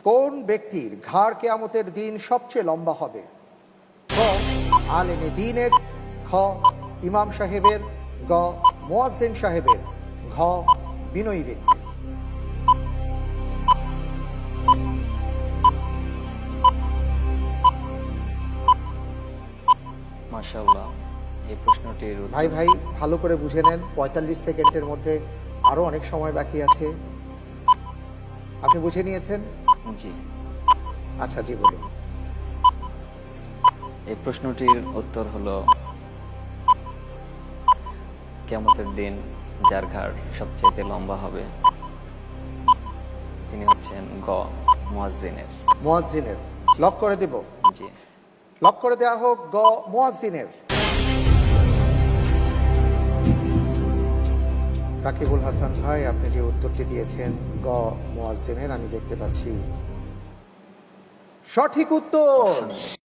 কোন ব্যক্তির ঘাড় কিয়ামতের দিন সবচেয়ে লম্বা হবে? ক আলেমে দ্বীনের, খ ইমাম সাহেবের, গ মুয়াজ্জিন সাহেবের, ঘ বিনয়ী ব্যক্তির। মাশাআল্লাহ, এই প্রশ্নটির উত্তর- ভাই ভাই ভালো করে বুঝে নেন, ৪৫ সেকেন্ডের মধ্যে আরো অনেক সময় বাকি আছে। আপনি বুঝে নিয়েছেন? জি, আচ্ছা জি বলুন। এই প্রশ্নটির উত্তর হলো কিয়ামতের দিন যার ঘাড় সবচেয়ে লম্বা হবে তিনি হচ্ছেন গ মুয়াজ্জিনের। মুয়াজ্জিনের লক করে দিব। জি, লক করে দেওয়া হোক গ মুয়াজ্জিনের। রাকিবুল হাসান ভাই, আপনি যে উত্তরটি দিয়েছেন গ মুয়াজ্জিনের, আমি দেখতে পাচ্ছি সঠিক উত্তর।